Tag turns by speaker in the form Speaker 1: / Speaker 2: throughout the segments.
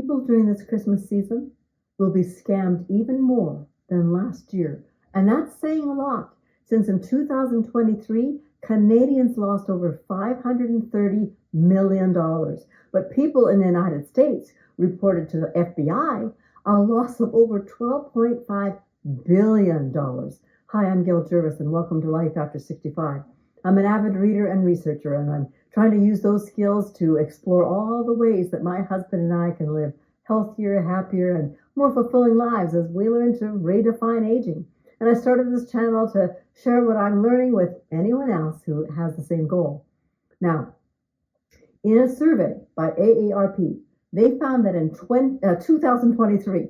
Speaker 1: people during this Christmas season will be scammed even more than last year. And that's saying a lot, since in 2023, Canadians lost over $530 million. But people in the United States reported to the FBI a loss of over $12.5 billion. Hi, I'm Gil Jervis, and welcome to Life After 65. I'm an avid reader and researcher, and I'm trying to use those skills to explore all the ways that my husband and I can live healthier, happier, and more fulfilling lives as we learn to redefine aging. And I started this channel to share what I'm learning with anyone else who has the same goal. Now, in a survey by AARP, they found that in 2023,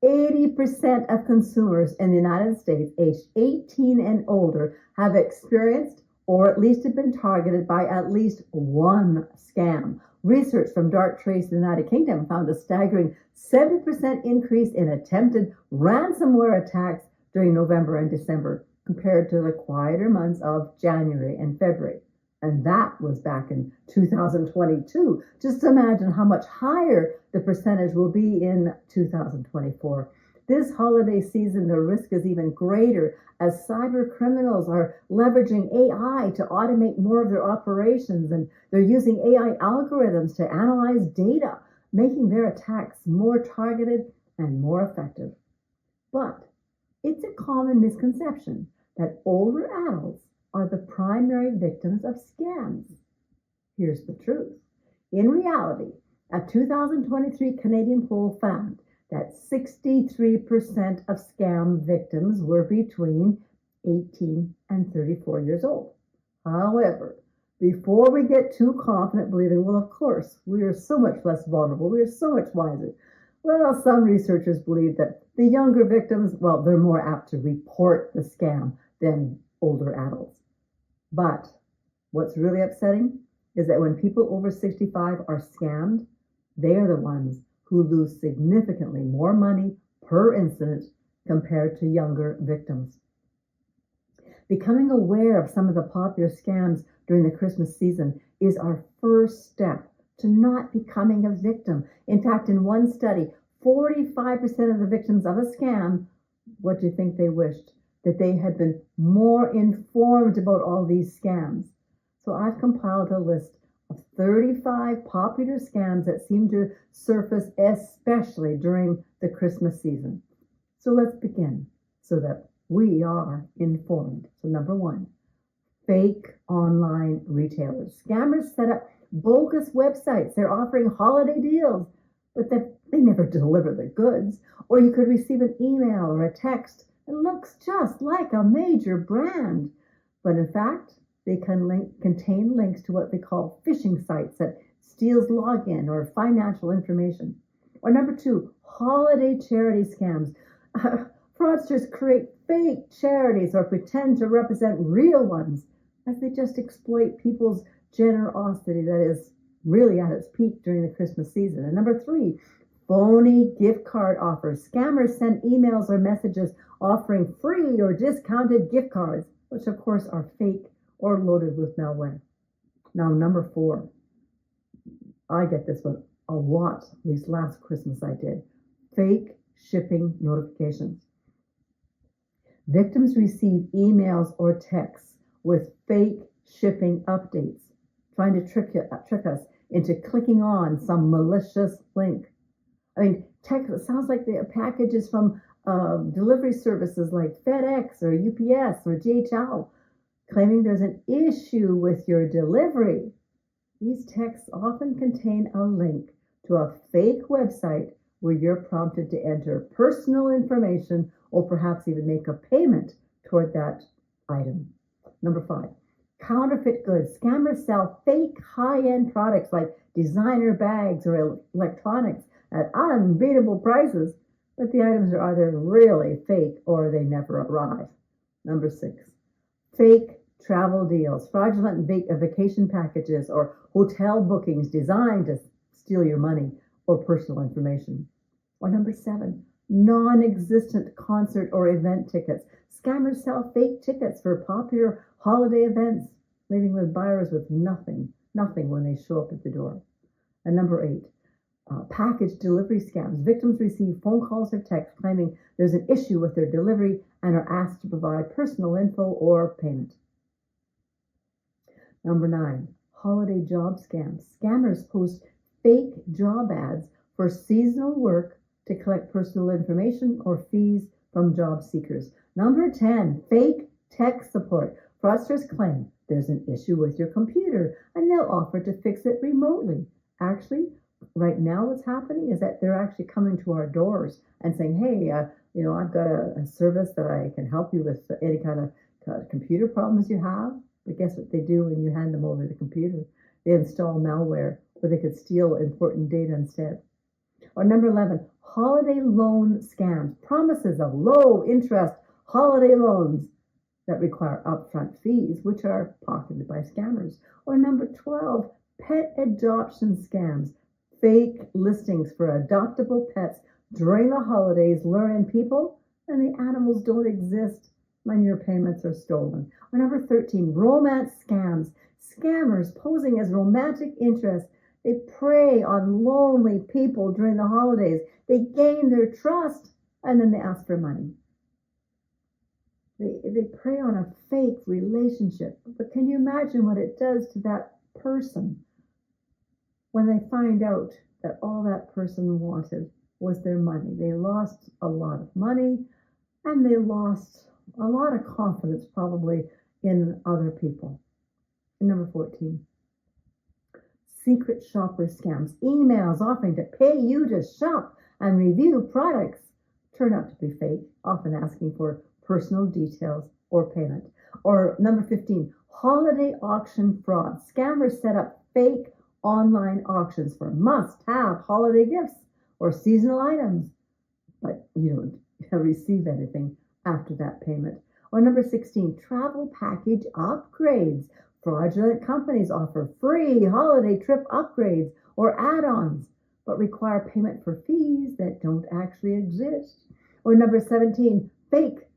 Speaker 1: 80% of consumers in the United States aged 18 and older have experienced or at least have been targeted by at least one scam. Research from Darktrace in the United Kingdom found a staggering 70% increase in attempted ransomware attacks during November and December compared to the quieter months of January and February. And that was back in 2022. Just imagine how much higher the percentage will be in 2024. This holiday season, the risk is even greater as cyber criminals are leveraging AI to automate more of their operations, and they're using AI algorithms to analyze data, making their attacks more targeted and more effective. But it's a common misconception that older adults are the primary victims of scams. Here's the truth. In reality, a 2023 Canadian poll found that 63% of scam victims were between 18 and 34 years old. However, before we get too confident believing, well, of course, we are so much less vulnerable, we are so much wiser. Well, some researchers believe that the younger victims, well, they're more apt to report the scam than older adults. But what's really upsetting is that when people over 65 are scammed, they are the ones who lose significantly more money per incident compared to younger victims. Becoming aware of some of the popular scams during the Christmas season is our first step to not becoming a victim. In fact, in one study, 45% of the victims of a scam, what do you think they wished? That they had been more informed about all these scams. So I've compiled a list of 35 popular scams that seem to surface especially during the Christmas season. So let's begin so that we are informed. So number one, fake online retailers. Scammers set up bogus websites. They're offering holiday deals, but they never deliver the goods. Or you could receive an email or a text. It looks just like a major brand, but in fact, they can contain links to what they call phishing sites that steals login or financial information. Or number two, holiday charity scams. Fraudsters create fake charities or pretend to represent real ones as they just exploit people's generosity that is really at its peak during the Christmas season. And number three, phony gift card offers. Scammers send emails or messages offering free or discounted gift cards, which of course are fake or loaded with malware. Now, number four, I get this one a lot, at least last Christmas I did. Fake shipping notifications. Victims receive emails or texts with fake shipping updates, trying to trick us into clicking on some malicious link. I mean, text, it sounds like the packages from delivery services like FedEx or UPS or DHL, claiming there's an issue with your delivery. These texts often contain a link to a fake website where you're prompted to enter personal information or perhaps even make a payment toward that item. Number five, counterfeit goods. Scammers sell fake high-end products like designer bags or electronics at unbeatable prices, but the items are either really fake or they never arrive. Number six, fake travel deals, fraudulent vacation packages or hotel bookings designed to steal your money or personal information. Or number seven, non-existent concert or event tickets. Scammers sell fake tickets for popular holiday events, leaving the buyers with nothing when they show up at the door. And number eight, Package delivery scams. Victims receive phone calls or texts claiming there's an issue with their delivery and are asked to provide personal info or payment. Number 9, holiday job scams. Scammers post fake job ads for seasonal work to collect personal information or fees from job seekers. Number 10, fake tech support. Fraudsters claim there's an issue with your computer and they'll offer to fix it remotely. Actually, right now what's happening is that they're actually coming to our doors and saying, hey, I've got a service that I can help you with any kind of computer problems you have. But guess what they do when you hand them over the computer? They install malware where they could steal important data instead. Or number 11, holiday loan scams. Promises of low interest holiday loans that require upfront fees, which are pocketed by scammers. Or number 12, pet adoption scams. Fake listings for adoptable pets during the holidays lure in people and the animals don't exist when your payments are stolen. Or number 13, romance scams. Scammers posing as romantic interest. They prey on lonely people during the holidays. They gain their trust and then they ask for money. They prey on a fake relationship. But can you imagine what it does to that person when they find out that all that person wanted was their money? They lost a lot of money and they lost a lot of confidence probably in other people. And number 14, secret shopper scams. Emails offering to pay you to shop and review products turn out to be fake, often asking for personal details or payment. Or number 15, holiday auction fraud. Scammers set up fake online auctions for must-have holiday gifts or seasonal items, but you don't receive anything after that payment. Or number 16, travel package upgrades. Fraudulent companies offer free holiday trip upgrades or add-ons, but require payment for fees that don't actually exist. Or number 17, fake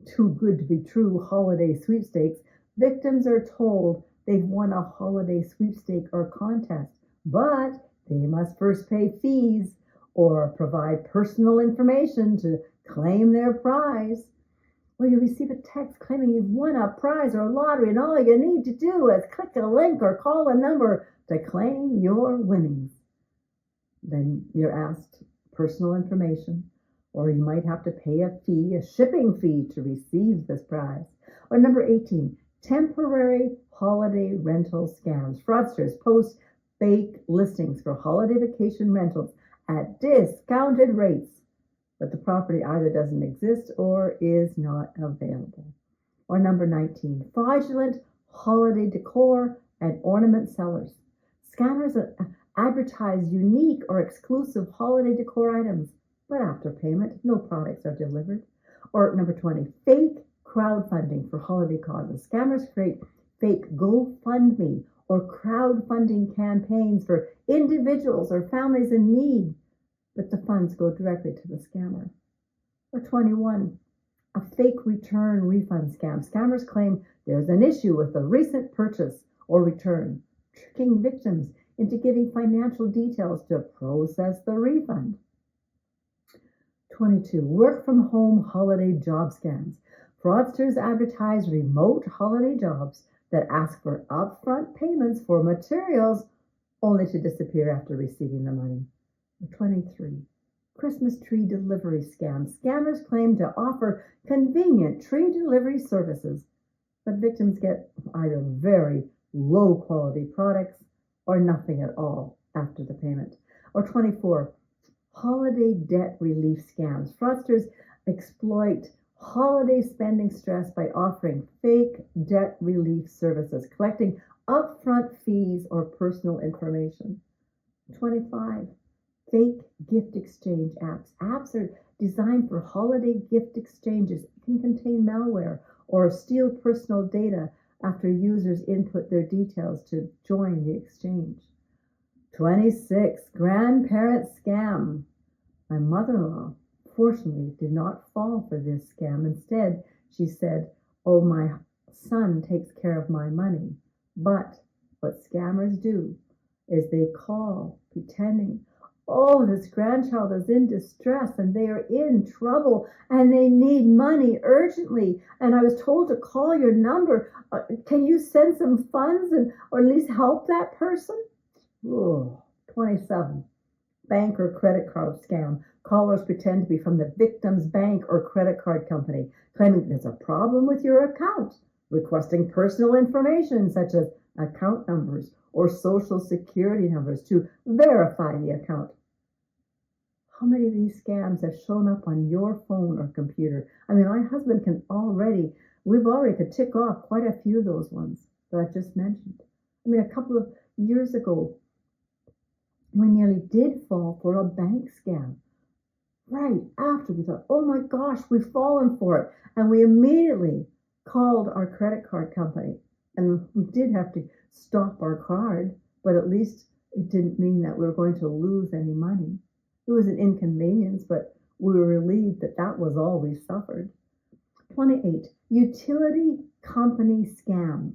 Speaker 1: too good to be true holiday sweepstakes. Victims are told they've won a holiday sweepstake or contest, but they must first pay fees or provide personal information to claim their prize. Or you receive a text claiming you've won a prize or a lottery and all you need to do is click a link or call a number to claim your winnings. Then you're asked personal information, or you might have to pay a fee, a shipping fee, to receive this prize. Or number 18, temporary holiday rental scams. Fraudsters post fake listings for holiday vacation rentals at discounted rates, but the property either doesn't exist or is not available. Or number 19, fraudulent holiday decor and ornament sellers. Scammers advertise unique or exclusive holiday decor items, but after payment, no products are delivered. Or number 20, fake crowdfunding for holiday causes. Scammers create fake GoFundMe or crowdfunding campaigns for individuals or families in need, but the funds go directly to the scammer. Or 21, a fake return refund scam. Scammers claim there's an issue with a recent purchase or return, tricking victims into giving financial details to process the refund. 22, work from home holiday job scams. Fraudsters advertise remote holiday jobs that ask for upfront payments for materials only to disappear after receiving the money. 23, Christmas tree delivery scams. Scammers claim to offer convenient tree delivery services, but victims get either very low quality products or nothing at all after the payment. Or 24, holiday debt relief scams. Fraudsters exploit holiday spending stress by offering fake debt relief services, collecting upfront fees or personal information. 25, fake gift exchange apps. Apps are designed for holiday gift exchanges. It can contain malware or steal personal data after users input their details to join the exchange. 26, grandparent scam. My mother-in-law fortunately did not fall for this scam. Instead, she said, "Oh, my son takes care of my money." But what scammers do is they call pretending, Oh, this grandchild is in distress and they are in trouble and they need money urgently. And I was told to call your number. Can you send some funds or at least help that person? Oh, 27. Bank or credit card scam. Callers pretend to be from the victim's bank or credit card company, claiming there's a problem with your account, requesting personal information such as account numbers or social security numbers to verify the account. How many of these scams have shown up on your phone or computer? I mean, my husband we've already could tick off quite a few of those ones that I've just mentioned. I mean, a couple of years ago, we nearly did fall for a bank scam. Right after we thought, oh my gosh, we've fallen for it. And we immediately called our credit card company. And we did have to stop our card, but at least it didn't mean that we were going to lose any money. It was an inconvenience, but we were relieved that that was all we suffered. 28. Utility company scam.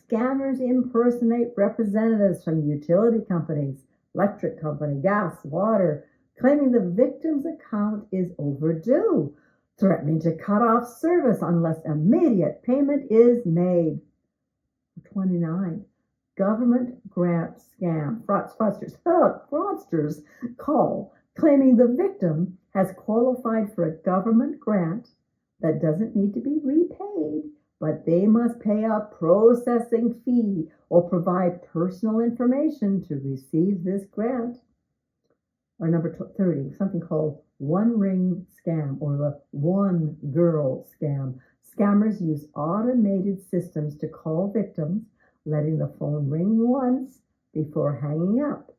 Speaker 1: Scammers impersonate representatives from utility companies, electric company, gas, water, claiming the victim's account is overdue, threatening to cut off service unless immediate payment is made. 29. Government grant scam. Fraudsters call, claiming the victim has qualified for a government grant that doesn't need to be repaid, but they must pay a processing fee or provide personal information to receive this grant. Or number 30, something called one ring scam or the one girl scam. Scammers use automated systems to call victims, letting the phone ring once before hanging up.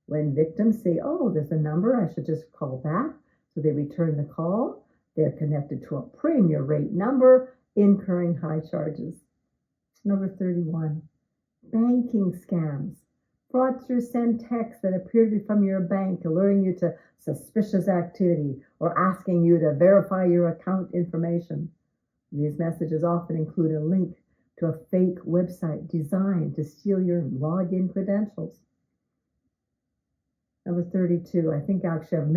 Speaker 1: When victims say, oh, there's a number, I should just call back, so they return the call. They're connected to a premier rate number, incurring high charges. Number 31, banking scams. Fraudsters send texts that appear to be from your bank, alerting you to suspicious activity or asking you to verify your account information. These messages often include a link to a fake website designed to steal your login credentials. Number 32, I think actually I've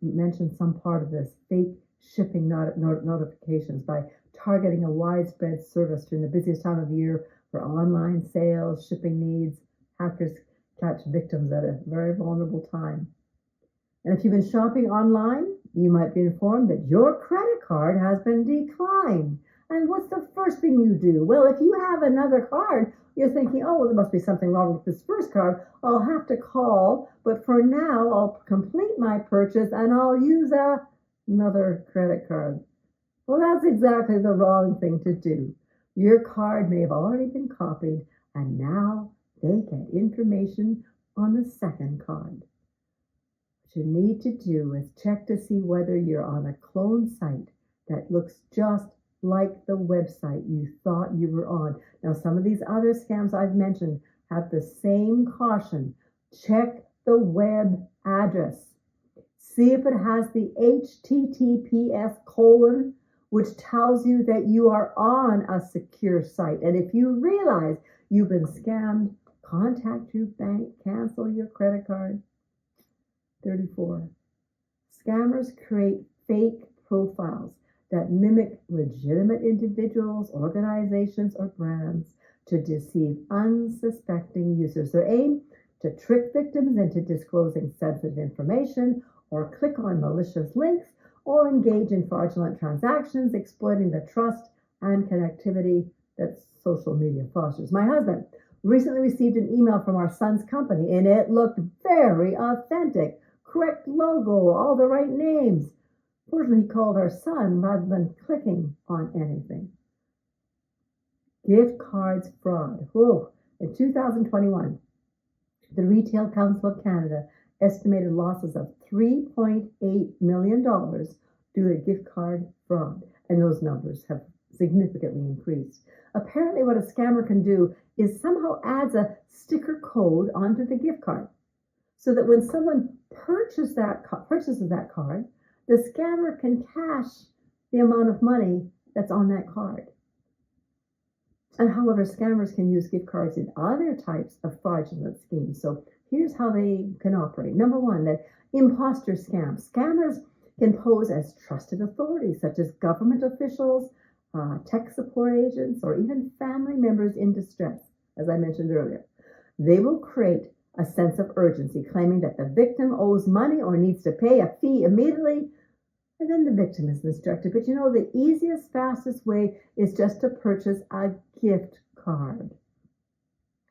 Speaker 1: mentioned some part of this, fake shipping notifications by targeting a widespread service during the busiest time of year for online sales, shipping needs. Hackers catch victims at a very vulnerable time. And if you've been shopping online, you might be informed that your credit card has been declined. And what's the first thing you do? Well, if you have another card, you're thinking, oh, well, there must be something wrong with this first card. I'll have to call, but for now, I'll complete my purchase and I'll use another credit card. Well, that's exactly the wrong thing to do. Your card may have already been copied, and now they get information on the second card. What you need to do is check to see whether you're on a clone site that looks just like the website you thought you were on. Now, some of these other scams I've mentioned have the same caution. Check the web address. See if it has the HTTPS:// which tells you that you are on a secure site. And if you realize you've been scammed, contact your bank, cancel your credit card. 34. Scammers create fake profiles that mimic legitimate individuals, organizations, or brands to deceive unsuspecting users. Their aim to trick victims into disclosing sensitive information or click on malicious links or engage in fraudulent transactions, exploiting the trust and connectivity that social media fosters. My husband recently received an email from our son's company, and it looked very authentic. Correct logo, all the right names. Fortunately, he called our son rather than clicking on anything. Gift cards fraud. Whoa. In 2021, the Retail Council of Canada estimated losses of $3.8 million due to gift card fraud, and those numbers have significantly increased. Apparently, what a scammer can do is somehow adds a sticker code onto the gift card, so that when someone purchases that card, the scammer can cash the amount of money that's on that card. And however, scammers can use gift cards in other types of fraudulent schemes. So Here's how they can operate. Number one, that imposter scams. Scammers can pose as trusted authorities, such as government officials, tech support agents, or even family members in distress, as I mentioned earlier. They will create a sense of urgency, claiming that the victim owes money or needs to pay a fee immediately, and then the victim is instructed. But the easiest, fastest way is just to purchase a gift card.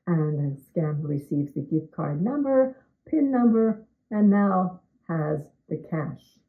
Speaker 1: And the scammer receives the gift card number, PIN number, and now has the cash.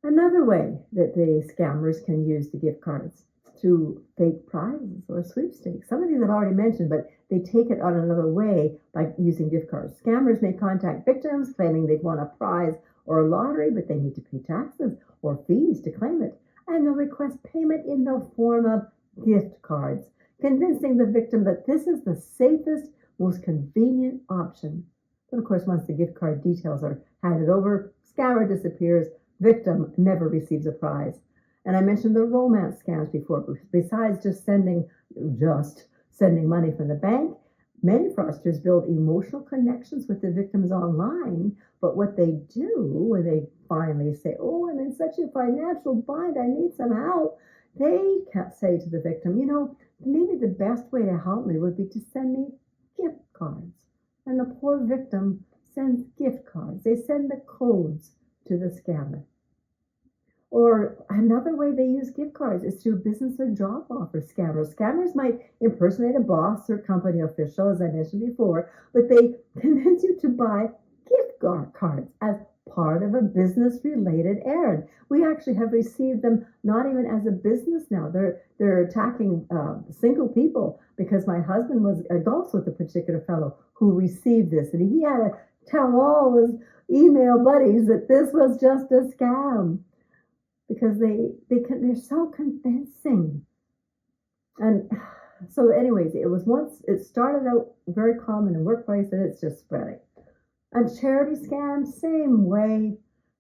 Speaker 1: Another way that the scammers can use the gift cards through fake prizes or sweepstakes. Some of these I've already mentioned, but they take it on another way by using gift cards. Scammers may contact victims claiming they've won a prize or a lottery, but they need to pay taxes or fees to claim it. And they'll request payment in the form of gift cards, convincing the victim that this is the safest, most convenient option. But of course, once the gift card details are handed over, scammer disappears, victim never receives a prize. And I mentioned the romance scams before. Besides just sending money from the bank, many fraudsters build emotional connections with the victims online. But what they do when they finally say, "Oh, I'm in such a financial bind, I need some help," they can't say to the victim, maybe the best way to help me would be to send me gift cards. And the poor victim sends gift cards. They send the codes to the scammer. Or another way they use gift cards is through business or job offer scammers. Scammers might impersonate a boss or company official, as I mentioned before, but they convince you to buy gift cards as part of a business-related errand. We actually have received them not even as a business now. They're attacking single people, because my husband was golfs with a particular fellow who received this, and he had to tell all his email buddies that this was just a scam, because they're so convincing. And so anyways, it started out very common in workplace, and it's just spreading. And charity scams, same way.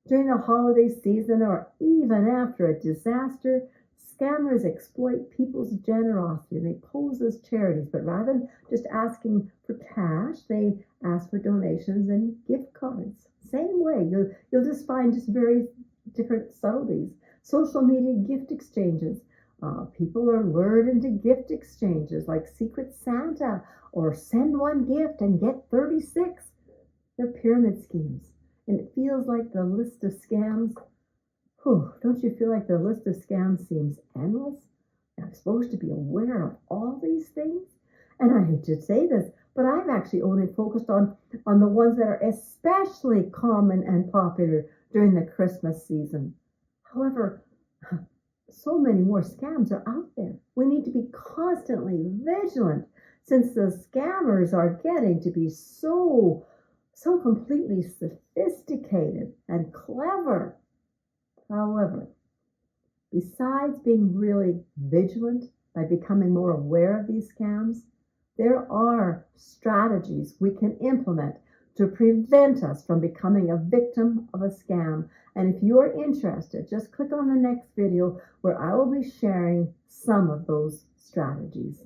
Speaker 1: During the holiday season or even after a disaster, scammers exploit people's generosity. They pose as charities, but rather than just asking for cash, they ask for donations and gift cards. Same way. You'll just find just very different subtleties. Social media gift exchanges. People are lured into gift exchanges like Secret Santa or send one gift and get 36. They're pyramid schemes. And it feels like the list of scams, don't you feel like the list of scams seems endless? I'm supposed to be aware of all these things? And I hate to say this, but I've actually only focused on the ones that are especially common and popular during the Christmas season. However, so many more scams are out there. We need to be constantly vigilant, since the scammers are getting to be so completely sophisticated and clever. However, besides being really vigilant by becoming more aware of these scams, there are strategies we can implement to prevent us from becoming a victim of a scam. And if you're interested, just click on the next video where I will be sharing some of those strategies.